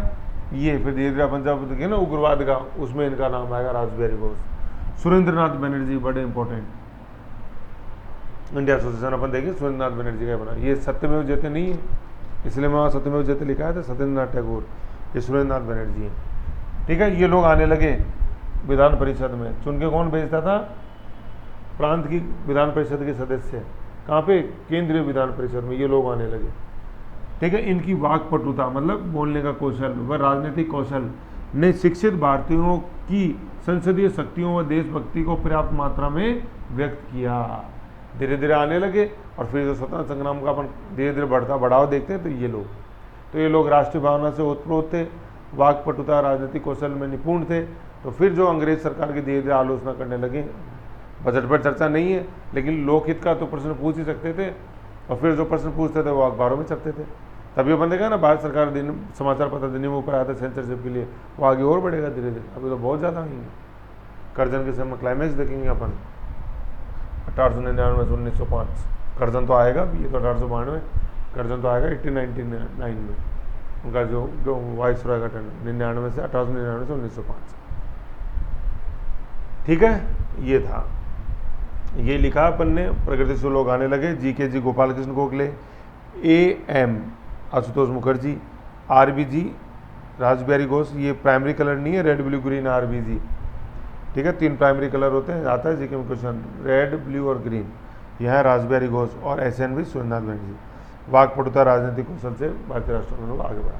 ये फिर धीरे धीरे अपन जब देखें ना उग्रवाद का, उसमें इनका नाम आएगा, रास बिहारी घोष। सुरेंद्रनाथ बनर्जी, बड़े इंपॉर्टेंट, इंडिया एसोसिएशन अपन देखें, सुरेंद्रनाथ बनर्जी का बना, ये सत्यमेव जयते नहीं है, इसलिए मैं वहाँ सत्यमेव जयते लिखा है था, सत्येंद्रनाथ टैगोर, ये सुरेंद्रनाथ बनर्जी है, ठीक है। ये लोग आने लगे विधान परिषद में, चुन के कौन भेजता था, प्रांत की विधान परिषद के सदस्य, कहाँ पे, केंद्रीय विधान परिषद में ये लोग आने लगे, ठीक है। इनकी वाक्पटुता मतलब बोलने का कौशल व राजनीतिक कौशल ने शिक्षित भारतीयों की संसदीय शक्तियों व देशभक्ति को पर्याप्त मात्रा में व्यक्त किया। धीरे धीरे आने लगे, और फिर जो स्वतंत्रता संग्राम का अपन धीरे धीरे बढ़ावा देखते हैं, तो ये लोग राष्ट्रीय भावना से ओतप्रोत थे, वाक्पटुता राजनीतिक कौशल में निपुण थे। तो फिर जो अंग्रेज सरकार की धीरे धीरे आलोचना करने लगे, बजट पर चर्चा नहीं है, लेकिन लोकहित का तो प्रश्न पूछ ही सकते थे, और फिर जो प्रश्न पूछते थे वो अखबारों में छपते थे। तभी अपन देखा ना, भारत सरकार समाचार पत्र अधिनियम ऊपर आया था सेंसरशिप के लिए, वो आगे और बढ़ेगा धीरे धीरे, अभी तो बहुत ज़्यादा होंगे। कर्जन के समय क्लाइमैक्स देखेंगे अपन, 1899 से 1905, कर्जन तो आएगा, ये तो 1892, कर्जन तो आएगा 1899 में, उनका जो वाइस रॉय का टर्न 99 से 1899 से 1905, ठीक है। ये था, ये लिखा अपन ने, प्रगतिशील लोग आने लगे, जी गोपाल कृष्ण गोखले, AM आशुतोष मुखर्जी, RBG रास बिहारी घोष, ये प्राइमरी कलर नहीं है, रेड ब्लू ग्रीन RBG, ठीक है, 3 प्राइमरी कलर होते हैं, आता है जीके में क्वेश्चन, रेड ब्लू और ग्रीन, यह है रास बिहारी घोष, और SNV सुरेंद्रनाथ बनर्जी। वाक्पटुता राजनीतिक कौशल से भारतीय राष्ट्र लोग आगे बढ़ा।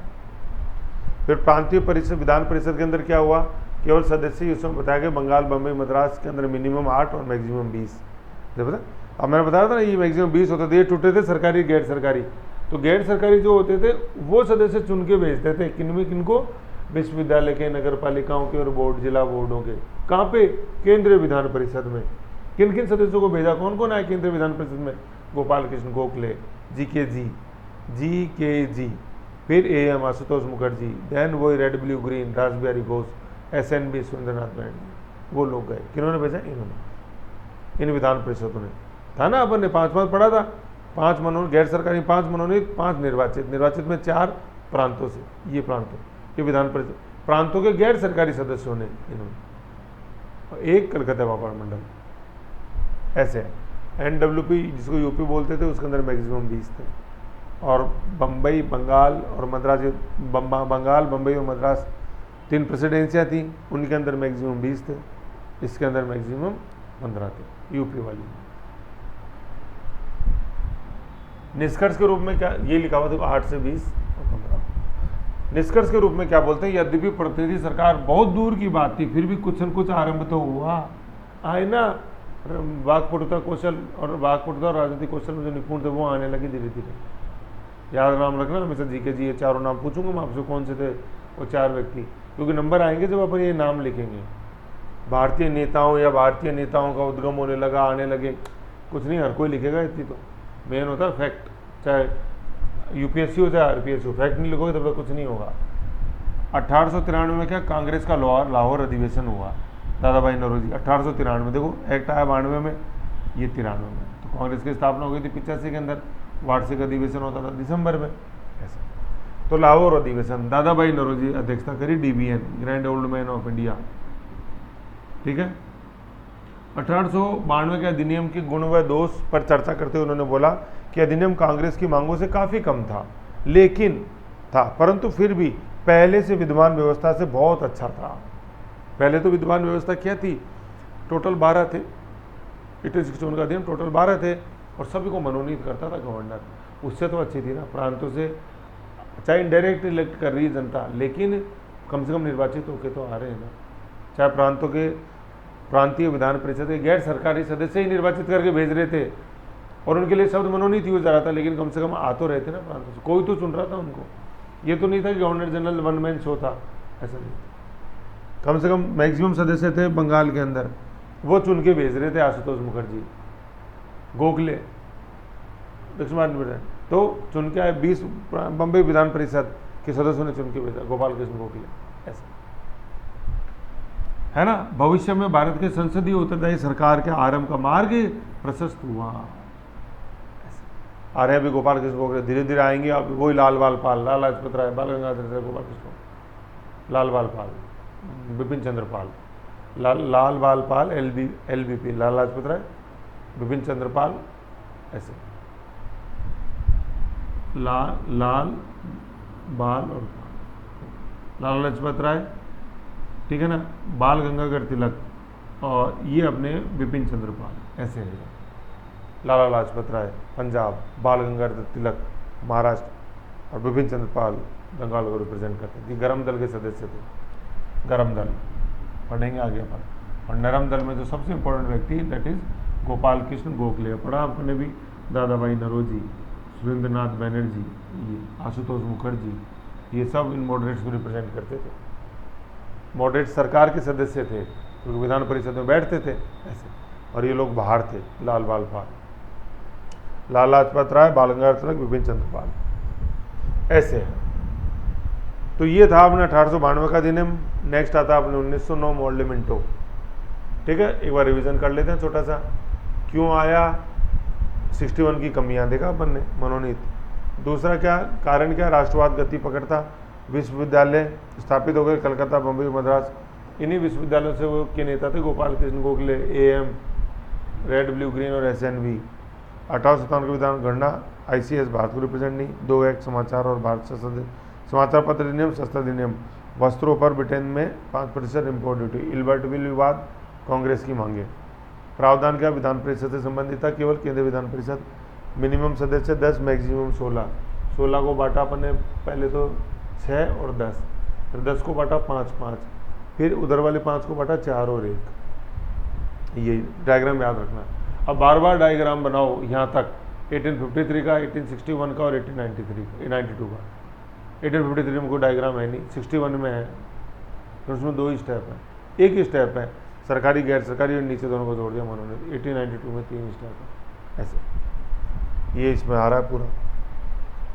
फिर प्रांतीय परिषद, विधान परिषद के अंदर क्या हुआ, केवल सदस्य, उसमें बताया गया बंगाल, बम्बई, मद्रास के अंदर मिनिमम 8 और मैक्सिमम 20, जब पता, अब मैंने बताया था ना, ये मैक्सिमम 20 होते थे, ये टूटे थे सरकारी गैर सरकारी। तो गैर सरकारी जो होते थे वो सदस्य चुन के भेजते थे, किनको, विश्वविद्यालय के, नगर पालिकाओं के और बोर्ड, जिला बोर्डों के, कहाँ पे, केंद्रीय विधान परिषद में। किन किन सदस्यों को भेजा, कौन कौन आए केंद्रीय विधान परिषद में, गोपाल कृष्ण गोखले, GKG, फिर AM आशुतोष मुखर्जी, देन वही रेड ब्लू ग्रीन रास बिहारी घोष, SNB सुरेंद्रनाथ बनर्जी, वो लोग गए। किन्होंने भेजा, इन्होंने, इन विधान परिषदों ने, था ना अपन ने 5 पढ़ा था, 5 मनोनीत गैर सरकारी, 5 मनोनीत, 5 निर्वाचित में 4 प्रांतों से, ये प्रांतों, ये विधान परिषद प्रांतों के गैर सरकारी सदस्यों ने इन्होंने, और 1 कलकत्ता व्यापार मंडल। ऐसे NWP जिसको UP बोलते थे, उसके अंदर मैक्सिमम 20 थे, और बम्बई, बंगाल और मद्रास, बंगाल, बम्बई और मद्रास 3 प्रेसिडेंसियाँ थी, उनके अंदर मैक्सिमम 20 थे, इसके अंदर मैक्सिमम 15 थे, UP वाली। निष्कर्ष के रूप में क्या ये लिखा हुआ था, 8 से 20 और 15। निष्कर्ष के रूप में क्या बोलते हैं, यद्यपि प्रतिनिधि सरकार बहुत दूर की बात थी, फिर भी कुछ न कुछ आरंभ तो हुआ, आए ना, वाक्पटुता कौशल और राजनीतिक कौशल में जो निपुण थे वो आने लगे धीरे धीरे। याद नाम रखना हमेशा, GK जी, ये चारों नाम पूछूंगा मैं आपसे, कौन से थे वो 4 व्यक्ति, क्योंकि नंबर आएंगे जब अपन ये नाम लिखेंगे। भारतीय नेताओं या भारतीय नेताओं का उद्गम होने लगा, आने लगे, कुछ नहीं, हर कोई लिखेगा इतनी, तो मेन होता है फैक्ट, चाहे UPSC हो चाहे RPSC हो, फैक्ट नहीं लिखोगे तब तक कुछ नहीं होगा। 1893 में क्या, कांग्रेस का लाहौर अधिवेशन हुआ, दादा भाई नौरोजी, 1893, देखो एक्ट आया 92 में, ये 93 में। तो कांग्रेस की स्थापना हो गई थी 85 के अंदर, वार्षिक अधिवेशन होता था दिसंबर में ऐसा। तो लाहौर अधिवेशन, दादा भाई नौरोजी अध्यक्षता करी, DBN, grand old man of India, ठीक है। 1892 के अधिनियम के गुण व दोष पर चर्चा करते हुए उन्होंने बोला कि अधिनियम कांग्रेस की मांगों से काफ़ी कम था, लेकिन था, परंतु फिर भी पहले से विद्यमान व्यवस्था से बहुत अच्छा था। पहले तो विद्यमान व्यवस्था क्या थी, टोटल 12 थे, 1861 का अधिनियम टोटल 12 थे, और सभी को मनोनीत करता था गवर्नर, उससे तो अच्छी थी ना, प्रांतों से चाहे इनडायरेक्ट इलेक्ट कर रही है जनता, लेकिन कम से कम निर्वाचित होकर तो आ रहे हैं ना। चाहे प्रांतों के प्रांतीय विधान परिषद के गैर सरकारी सदस्य ही निर्वाचित करके भेज रहे थे, और उनके लिए शब्द मनोनीत यूज जा रहा था, लेकिन कम से कम आ तो रहे थे ना प्रांतों से, कोई तो चुन रहा था उनको। ये तो नहीं था कि governor general one man show था, ऐसा नहीं। कम से कम मैक्सिमम सदस्य थे बंगाल के अंदर, वो चुन के भेज रहे थे, आशुतोष मुखर्जी, गोखले, दक्षिण भारत, तो चुन के आए 20 बम्बई विधान परिषद के सदस्यों ने चुन के भेजा, गोपाल कृष्ण गोखले, ऐसा है ना। भविष्य में भारत के संसदीय उत्तरदायी सरकार के आरंभ का मार्ग प्रशस्त हुआ, आ रहे हैं अभी गोपाल कृष्ण गोखले, धीरे धीरे आएंगे। अब वही लाल बाल पाल, लाला लाजपत राय, बाल गंगाधर तिलक, गोपाल कृष्ण, लाल बाल पाल, बिपिन चंद्र पाल, लाल बाल पाल, LBP, लाला लाजपत राय, बिपिन चंद्र पाल, ऐसे लाल बाल और लाला लाजपत राय, ठीक है ना, बाल गंगाधर तिलक, और ये अपने बिपिन चंद्र पाल, ऐसे है। लाला लाजपत राय पंजाब, बाल गंगाधर तिलक महाराष्ट्र, और बिपिन चंद्र पाल बंगाल को रिप्रेजेंट करते थे। गरम दल के सदस्य थे, गरम दल पढ़ेंगे आगे अपन। और नरम दल में जो सबसे इंपॉर्टेंट व्यक्ति दैट इज गोपाल कृष्ण गोखले, पढ़ा आपने भी, दादा भाई नौरोजी, सुरेंद्रनाथ बैनर्जी, ये आशुतोष मुखर्जी, ये सब इन मॉडरेट्स को रिप्रेजेंट करते थे। मॉडरेट सरकार के सदस्य थे, क्योंकि विधान परिषद में बैठते थे ऐसे, और ये लोग बाहर थे, लाल बाल पाल, लाला लाजपत राय, बाल गंगाधर तिलक, विपिन चंद्र पाल, ऐसे है। तो ये था अपने 1892 का अधिनियम। नेक्स्ट आता है अपने 1909 मॉडल मिंटो, ठीक है। एक बार रिवीजन कर लेते हैं छोटा सा, क्यों आया, 61 की कमियां देखा अपन ने, मनोनीत। दूसरा क्या कारण, क्या राष्ट्रवाद गति पकड़ता, विश्वविद्यालय स्थापित हो गए कलकत्ता, बम्बई, मद्रास। इन्हीं विश्वविद्यालयों से वो के नेता थे Gopal Krishna Gokhale, AM, red blue green और SNV। 1857 के विधान गणना, ICS भारत को रिप्रेजेंट नहीं। 2 एक्ट समाचार और भारत समाचार पत्र अधिनियम, शस्त्र अधिनियम, वस्त्रों पर ब्रिटेन में 5% इम्पोर्ट ड्यूटी, इल्बर्ट विल विवाद, कांग्रेस की मांगे। प्रावधान क्या, विधान परिषद से संबंधित था, केवल केंद्रीय विधान परिषद, मिनिमम सदस्य 10, मैक्सिमम 16। 16 को बांटा अपन ने पहले तो 6 और 10, फिर 10 को बांटा 5, फिर उधर वाले 5 को बांटा 4 और 1। ये डायग्राम याद रखना। अब बार बार डायग्राम बनाओ यहाँ तक, 1853 का, 1861 का और 1892 का। 1853 में कोई डायग्राम है नहीं, 61 में है, तो उसमें 2 ही स्टेप है, एक ही स्टेप है, सरकारी गैर सरकारी, और नीचे दोनों को जोड़ दिया उन्होंने। 1892 में 3 स्टेप है ऐसे, ये इसमें आ रहा है पूरा।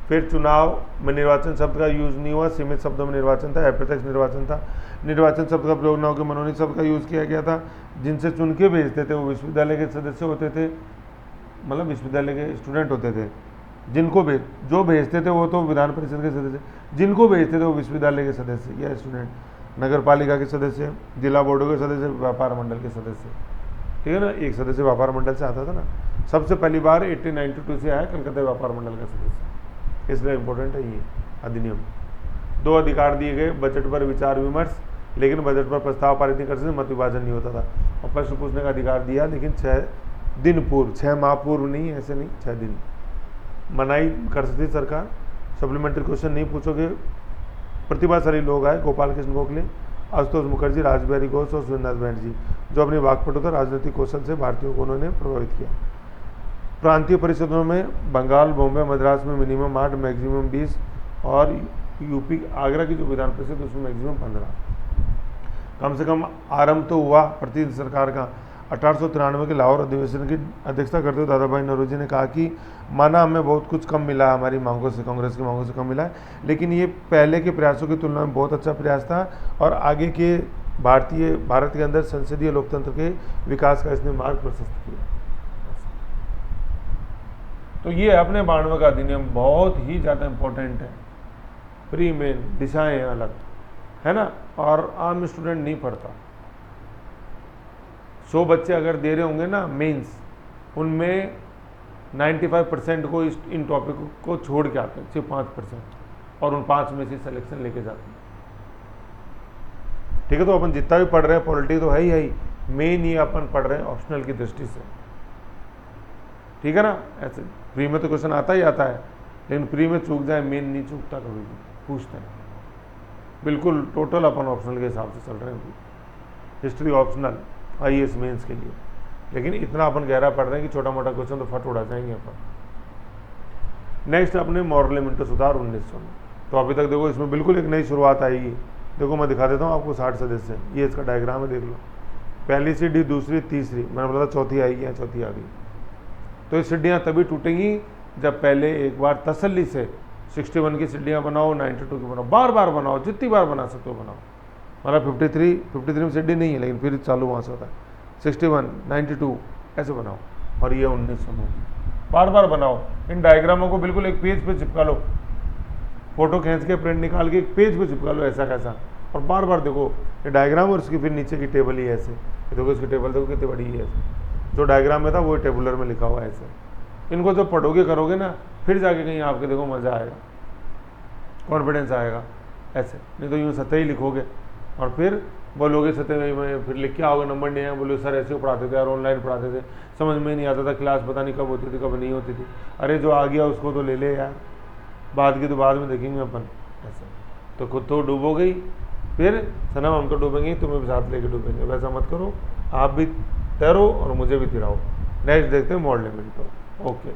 फिर चुनाव में निर्वाचन शब्द का यूज नहीं हुआ, सीमित शब्दों में निर्वाचन था, अप्रत्यक्ष निर्वाचन था। निर्वाचन शब्द का प्रयोग न होकर मनोनीत शब्द का यूज किया गया था। जिनसे चुन के भेजते थे वो विश्वविद्यालय के सदस्य होते थे, मतलब विश्वविद्यालय के स्टूडेंट होते थे। जिनको जो भेजते थे वो तो विधान परिषद के सदस्य, जिनको भेजते थे वो विश्वविद्यालय के सदस्य या स्टूडेंट, नगर पालिका के सदस्य, जिला बोर्डों के सदस्य, व्यापार मंडल के सदस्य, ठीक है ना। एक सदस्य व्यापार मंडल से आता था ना, सबसे पहली बार 1892 से आया कलकत्ता व्यापार मंडल का सदस्य, इसलिए इंपॉर्टेंट है ये अधिनियम। 2 अधिकार दिए गए, बजट पर विचार विमर्श, लेकिन बजट पर प्रस्ताव पारित नहीं कर सकते, मत विभाजन नहीं होता था। और प्रश्न पूछने का अधिकार दिया, लेकिन 6 दिन पूर्व, 6 माह पूर्व नहीं, ऐसे नहीं, 6 दिन मनाही कर सकती सरकार। सप्लीमेंट्री क्वेश्चन नहीं पूछोगे। प्रतिभाशाली लोग आए, गोपाल कृष्ण गोखले, आशुतोष मुखर्जी, रासबिहारी घोष और सुरेंद्रनाथ बैनर्जी, जो अपनी वाक्पटुता राजनीतिक कौशल से भारतीयों को उन्होंने प्रभावित किया। प्रांतीय परिषदों में बंगाल, बॉम्बे, मद्रास में मिनिमम 8, मैक्सिमम 20, और यूपी आगरा की जो विधान परिषद उसमें मैक्सिमम 15। कम से कम आरंभ तो हुआ प्रतिनिधि सरकार का। 1893 के लाहौर अधिवेशन की अध्यक्षता करते हुए दादा भाई नौरोजी ने कहा कि माना हमें बहुत कुछ कम मिला, हमारी मांगों से, कांग्रेस की मांगों से कम मिला है, लेकिन ये पहले के प्रयासों की तुलना में बहुत अच्छा प्रयास था, और आगे के भारत के अंदर संसदीय लोकतंत्र के विकास का इसने मार्ग प्रशस्त किया। तो ये है अपने 92 का अधिनियम, बहुत ही ज़्यादा इम्पोर्टेंट है। प्री मेन दिशाएं अलग है ना, और आम स्टूडेंट नहीं पढ़ता। 100 बच्चे अगर दे रहे होंगे ना मेंस, उनमें 95% को इन टॉपिक को छोड़ के आते हैं, सिर्फ 5%, और उन 5 में से सिलेक्शन लेके जाते हैं। ठीक है, तो अपन जितना भी पढ़ रहे हैं पॉलिटी तो है ही, मेन ये अपन पढ़ रहे हैं ऑप्शनल की दृष्टि से। ठीक है ना, ऐसे प्री में तो क्वेश्चन आता ही आता है, लेकिन प्री में चूक जाए मेन नहीं चूकता, कभी भी पूछते हैं। बिल्कुल टोटल अपन ऑप्शनल के हिसाब से चल रहे हैं। हिस्ट्री ऑप्शनल IAS मेंस के लिए, लेकिन इतना अपन गहरा पढ़ रहे हैं कि छोटा मोटा क्वेश्चन तो फट उड़ा जाएंगे अपन। नेक्स्ट अपने मॉर्गले-मिंटो सुधार 1900 में। तो अभी तक देखो इसमें बिल्कुल एक नई शुरुआत आएगी। देखो मैं दिखा देता हूँ आपको 60 सदस्य, ये इसका डायग्राम है, देख लो। पहली सीढ़ी, दूसरी, तीसरी, मैंने बोला था चौथी आएगी, या चौथी आ गई। तो ये सीढ़ियाँ तभी टूटेंगी जब पहले एक बार तसल्ली से 61 की सीढ़ियाँ बनाओ, 92 की बनाओ, बार बार बनाओ, जितनी बार बना सकते हो बनाओ। मतलब 53 में सीढ़ी नहीं है, लेकिन फिर चालू वहाँ से होता है। 61, 92 ऐसे बनाओ, और ये 1900 में बार बार बनाओ। इन डायग्रामों को बिल्कुल एक पेज पे चिपका लो, फोटो खींच के प्रिंट निकाल के एक पेज पे चिपका लो, ऐसा कैसा, और बार बार देखो ये डायग्राम और उसकी फिर नीचे की टेबल ही ऐसे। देखो इसकी टेबल देखो कितनी बड़ी है, जो डायग्राम में था वो टेबुलर में लिखा हुआ है ऐसे। इनको जब पढ़ोगे करोगे ना, फिर जाके कहीं आपके देखो मज़ा आएगा, कॉन्फिडेंस आएगा। ऐसे नहीं तो यूँ सतह ही लिखोगे और फिर बोलोगे सतह में, फिर लिख के आओगे नंबर नहीं आया, बोलोगे सर ऐसे पढ़ाते थे यार, ऑनलाइन पढ़ाते थे, समझ में नहीं आता था, क्लास पता नहीं कब होती थी कब नहीं होती थी। अरे जो आ गया उसको तो ले ले यार, बाद की तो बाद में देखेंगे अपन। ऐसा तो खुद तो डूबोगे ही, फिर सनम हम तो डूबेंगे, तुम्हें भी साथ लेके डूबेंगे। वैसा मत करो, आप भी तैरो और मुझे भी तिराओ। नेक्स्ट देखते हैं मॉडल-मिंटो। ओके,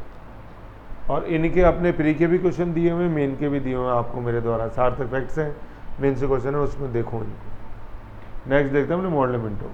और इनके अपने प्री के भी क्वेश्चन दिए हुए हैं, मेन के भी दिए हुए हैं आपको मेरे द्वारा। सार्थक फैक्ट्स हैं, मेन से क्वेश्चन है, उसमें देखो इनको। नेक्स्ट देखते हैं अपने मॉडल-मिंटो।